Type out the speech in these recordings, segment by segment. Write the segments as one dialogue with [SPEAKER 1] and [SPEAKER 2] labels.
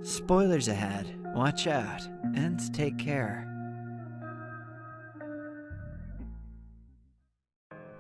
[SPEAKER 1] Spoilers ahead, watch out, and take care.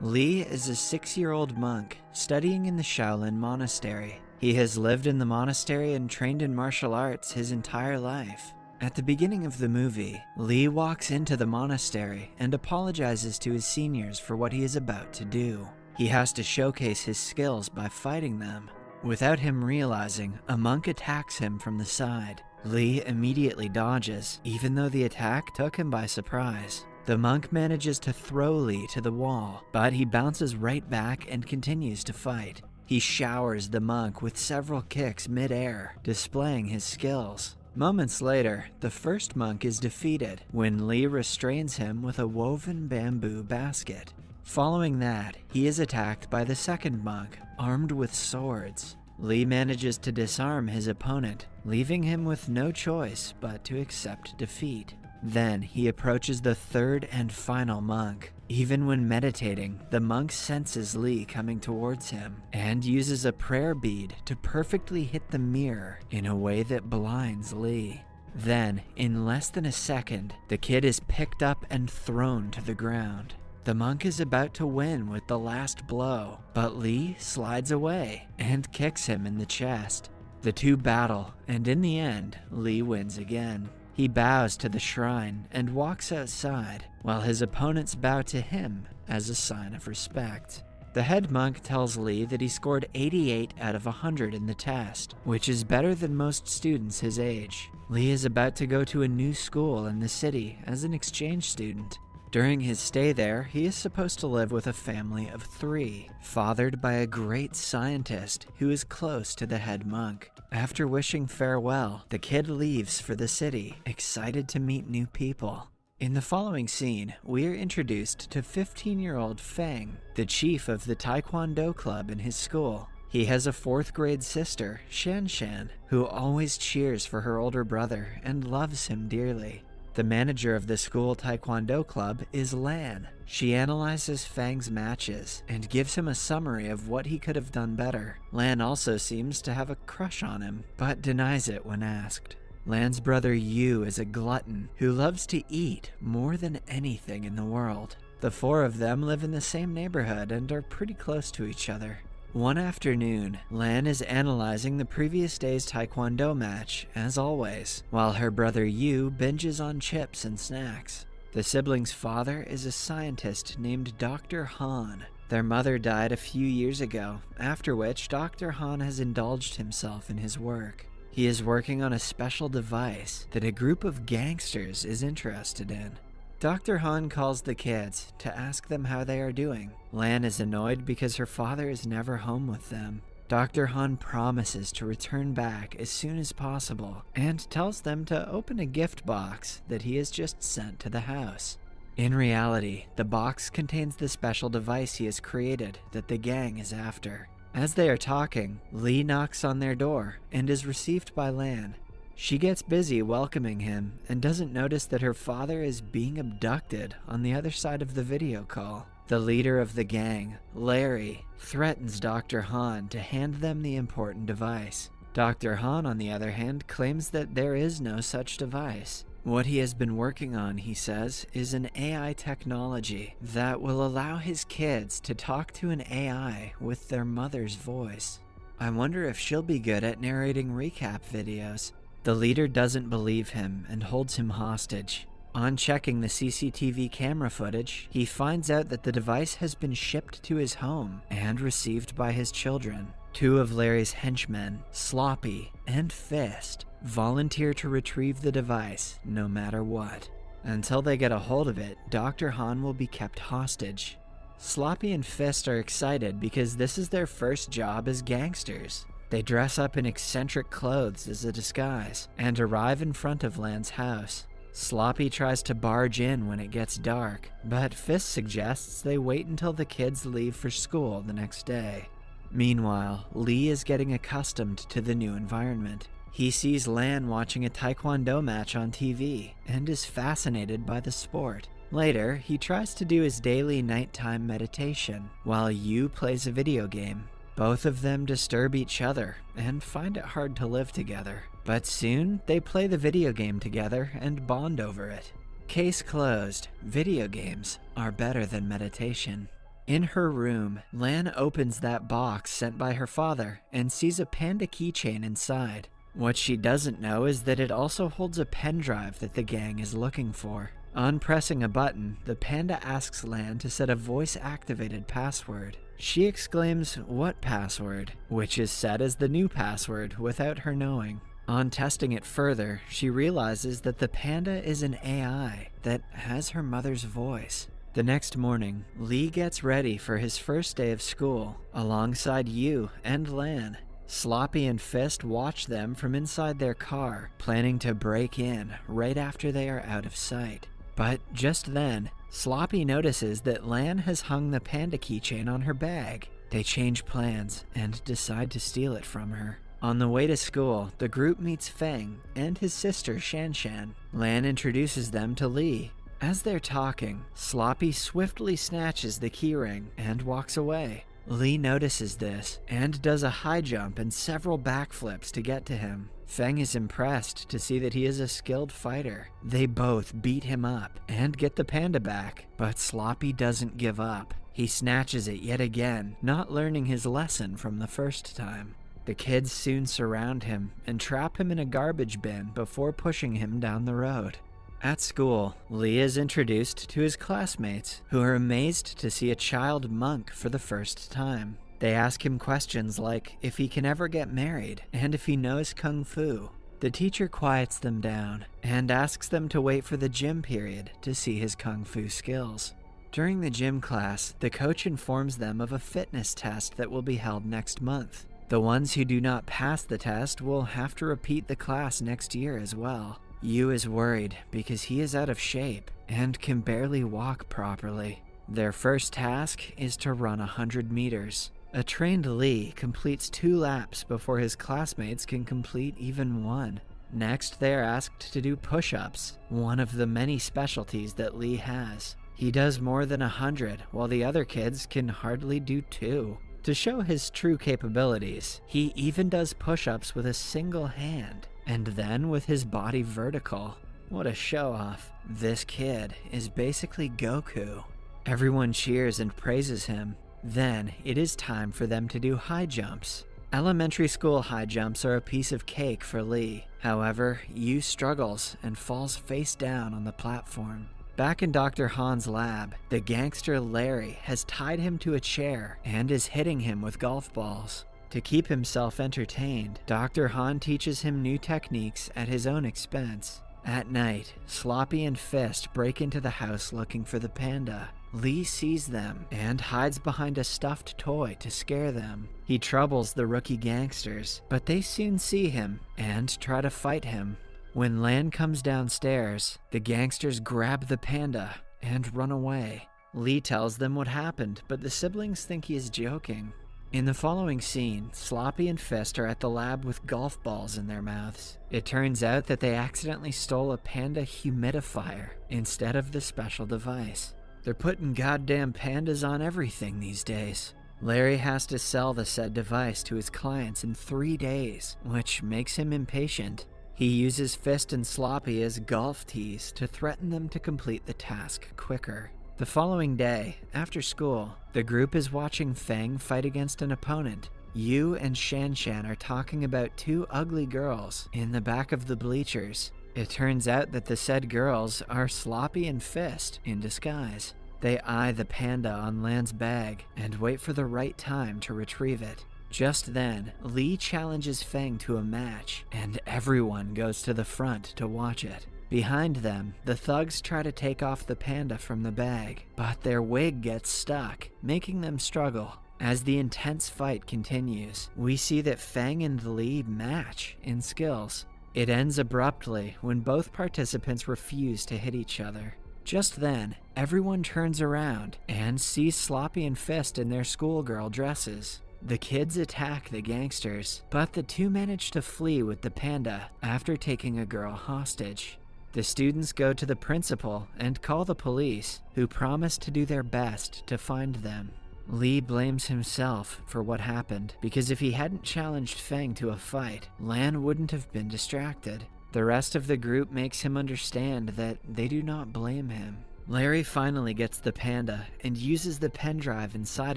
[SPEAKER 1] Lee is a 6-year-old monk studying in the Shaolin monastery. He has lived in the monastery and trained in martial arts his entire life. At the beginning of the movie, Lee walks into the monastery and apologizes to his seniors for what he is about to do. He has to showcase his skills by fighting them. Without him realizing, a monk attacks him from the side. Lee immediately dodges, even though the attack took him by surprise. The monk manages to throw Lee to the wall, but he bounces right back and continues to fight. He showers the monk with several kicks mid-air, displaying his skills. Moments later, the first monk is defeated when Lee restrains him with a woven bamboo basket. Following that, he is attacked by the second monk, armed with swords. Lee manages to disarm his opponent, leaving him with no choice but to accept defeat. Then he approaches the third and final monk. Even when meditating, the monk senses Lee coming towards him and uses a prayer bead to perfectly hit the mirror in a way that blinds Lee. Then, in less than a second, the kid is picked up and thrown to the ground. The monk is about to win with the last blow, but Lee slides away and kicks him in the chest. The two battle, and in the end, Lee wins again. He bows to the shrine and walks outside, while his opponents bow to him as a sign of respect. The head monk tells Lee that he scored 88 out of 100 in the test, which is better than most students his age. Lee is about to go to a new school in the city as an exchange student. During his stay there, he is supposed to live with a family of 3, fathered by a great scientist who is close to the head monk. After wishing farewell, the kid leaves for the city, excited to meet new people. In the following scene, we are introduced to 15-year-old Feng, the chief of the Taekwondo club in his school. He has a 4th grade sister, Shan Shan, who always cheers for her older brother and loves him dearly. The manager of the school Taekwondo club is Lan. She analyzes Feng's matches and gives him a summary of what he could have done better. Lan also seems to have a crush on him, but denies it when asked. Lan's brother Yu is a glutton who loves to eat more than anything in the world. The 4 of them live in the same neighborhood and are pretty close to each other. One afternoon, Lan is analyzing the previous day's Taekwondo match, as always, while her brother Yu binges on chips and snacks. The siblings' father is a scientist named Dr. Han. Their mother died a few years ago, after which Dr. Han has indulged himself in his work. He is working on a special device that a group of gangsters is interested in. Dr. Han calls the kids to ask them how they are doing. Lan is annoyed because her father is never home with them. Dr. Han promises to return back as soon as possible and tells them to open a gift box that he has just sent to the house. In reality, the box contains the special device he has created that the gang is after. As they are talking, Lee knocks on their door and is received by Lan. She gets busy welcoming him and doesn't notice that her father is being abducted on the other side of the video call. The leader of the gang, Larry, threatens Dr. Han to hand them the important device. Dr. Han, on the other hand, claims that there is no such device. What he has been working on, he says, is an AI technology that will allow his kids to talk to an AI with their mother's voice. I wonder if she'll be good at narrating recap videos. The leader doesn't believe him and holds him hostage. On checking the CCTV camera footage, he finds out that the device has been shipped to his home and received by his children. 2 of Larry's henchmen, Sloppy and Fist, volunteer to retrieve the device no matter what. Until they get a hold of it, Dr. Han will be kept hostage. Sloppy and Fist are excited because this is their first job as gangsters. They dress up in eccentric clothes as a disguise and arrive in front of Lan's house. Sloppy tries to barge in when it gets dark, but Fist suggests they wait until the kids leave for school the next day. Meanwhile, Lee is getting accustomed to the new environment. He sees Lan watching a Taekwondo match on TV and is fascinated by the sport. Later, he tries to do his daily nighttime meditation while Yu plays a video game. Both of them disturb each other and find it hard to live together. But soon, they play the video game together and bond over it. Case closed. Video games are better than meditation. In her room, Lan opens that box sent by her father and sees a panda keychain inside. What she doesn't know is that it also holds a pen drive that the gang is looking for. On pressing a button, the panda asks Lan to set a voice-activated password. She exclaims, "What password?" which is set as the new password without her knowing. On testing it further, she realizes that the panda is an AI that has her mother's voice. The next morning, Lee gets ready for his first day of school, alongside Yu and Lan. Sloppy and Fist watch them from inside their car, planning to break in right after they are out of sight. But just then, Sloppy notices that Lan has hung the panda keychain on her bag. They change plans and decide to steal it from her. On the way to school, the group meets Feng and his sister Shanshan. Lan introduces them to Lee. As they're talking, Sloppy swiftly snatches the keyring and walks away. Lee notices this and does a high jump and several backflips to get to him. Feng is impressed to see that he is a skilled fighter. They both beat him up and get the panda back, but Sloppy doesn't give up. He snatches it yet again, not learning his lesson from the first time. The kids soon surround him and trap him in a garbage bin before pushing him down the road. At school, Lee is introduced to his classmates, who are amazed to see a child monk for the first time. They ask him questions like if he can ever get married and if he knows kung fu. The teacher quiets them down and asks them to wait for the gym period to see his kung fu skills. During the gym class, the coach informs them of a fitness test that will be held next month. The ones who do not pass the test will have to repeat the class next year as well. Yu is worried because he is out of shape and can barely walk properly. Their first task is to run 100 meters. A trained Lee completes 2 laps before his classmates can complete even 1. Next, they are asked to do push-ups, one of the many specialties that Lee has. He does more than 100, while the other kids can hardly do 2. To show his true capabilities, he even does push-ups with a single hand, and then with his body vertical. What a show-off. This kid is basically Goku. Everyone cheers and praises him. Then, it is time for them to do high jumps. Elementary school high jumps are a piece of cake for Lee. However, Yu struggles and falls face down on the platform. Back in Dr. Han's lab, the gangster Larry has tied him to a chair and is hitting him with golf balls. To keep himself entertained, Dr. Han teaches him new techniques at his own expense. At night, Sloppy and Fist break into the house looking for the panda. Lee sees them and hides behind a stuffed toy to scare them. He troubles the rookie gangsters, but they soon see him and try to fight him. When Lan comes downstairs, the gangsters grab the panda and run away. Lee tells them what happened, but the siblings think he is joking. In the following scene, Sloppy and Fist are at the lab with golf balls in their mouths. It turns out that they accidentally stole a panda humidifier instead of the special device. They're putting goddamn pandas on everything these days. Larry has to sell the said device to his clients in 3 days, which makes him impatient. He uses Fist and Sloppy as golf tees to threaten them to complete the task quicker. The following day, after school, the group is watching Feng fight against an opponent. Yu and Shanshan are talking about 2 ugly girls in the back of the bleachers. It turns out that the said girls are Sloppy and Fist in disguise. They eye the panda on Lan's bag and wait for the right time to retrieve it. Just then, Lee challenges Feng to a match, and everyone goes to the front to watch it. Behind them, the thugs try to take off the panda from the bag, but their wig gets stuck, making them struggle. As the intense fight continues, we see that Feng and Lee match in skills. It ends abruptly when both participants refuse to hit each other. Just then, everyone turns around and sees Sloppy and Fist in their schoolgirl dresses. The kids attack the gangsters, but the 2 manage to flee with the panda after taking a girl hostage. The students go to the principal and call the police, who promise to do their best to find them. Lee blames himself for what happened because if he hadn't challenged Feng to a fight, Lan wouldn't have been distracted. The rest of the group makes him understand that they do not blame him. Larry finally gets the panda and uses the pen drive inside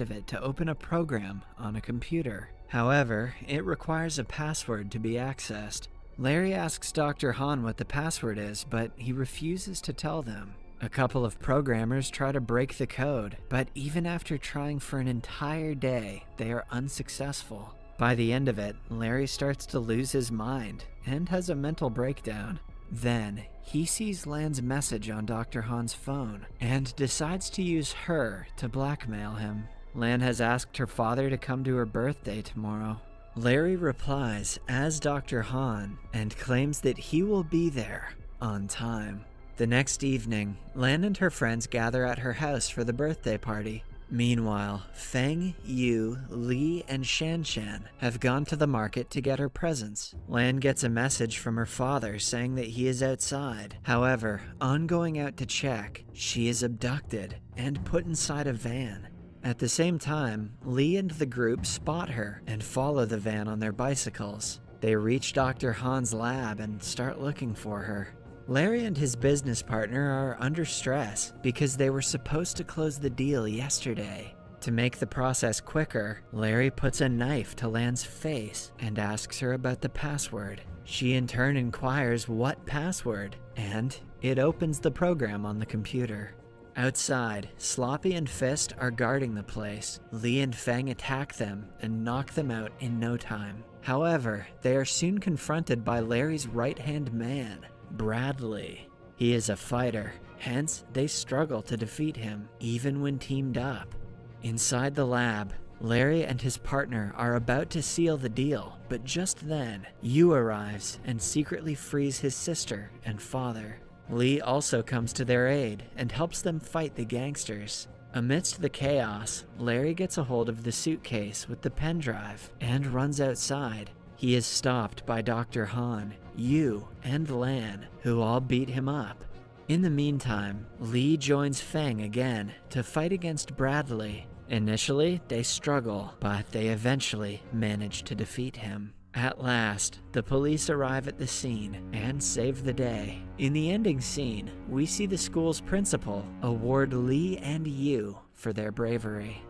[SPEAKER 1] of it to open a program on a computer. However, it requires a password to be accessed. Larry asks Dr. Han what the password is, but he refuses to tell them. A couple of programmers try to break the code, but even after trying for an entire day, they are unsuccessful. By the end of it, Larry starts to lose his mind and has a mental breakdown. Then, he sees Lan's message on Dr. Han's phone and decides to use her to blackmail him. Lan has asked her father to come to her birthday tomorrow. Larry replies as Dr. Han and claims that he will be there on time. The next evening, Lan and her friends gather at her house for the birthday party. Meanwhile, Feng, Yu, Li, and Shanshan have gone to the market to get her presents. Lan gets a message from her father saying that he is outside. However, on going out to check, she is abducted and put inside a van. At the same time, Li and the group spot her and follow the van on their bicycles. They reach Dr. Han's lab and start looking for her. Larry and his business partner are under stress because they were supposed to close the deal yesterday. To make the process quicker, Larry puts a knife to Lan's face and asks her about the password. She in turn inquires what password, and it opens the program on the computer. Outside, Sloppy and Fist are guarding the place. Li and Feng attack them and knock them out in no time. However, they are soon confronted by Larry's right-hand man, Bradley. He is a fighter, hence they struggle to defeat him, even when teamed up. Inside the lab, Larry and his partner are about to seal the deal, but just then, Yu arrives and secretly frees his sister and father. Li also comes to their aid and helps them fight the gangsters. Amidst the chaos, Larry gets a hold of the suitcase with the pen drive and runs outside. He is stopped by Dr. Han, Yu, and Lan, who all beat him up. In the meantime, Li joins Feng again to fight against Bradley. Initially, they struggle, but they eventually manage to defeat him. At last, the police arrive at the scene and save the day. In the ending scene, we see the school's principal award Li and Yu for their bravery.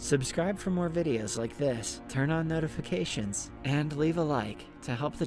[SPEAKER 1] Subscribe for more videos like this, turn on notifications, and leave a like to help the channel.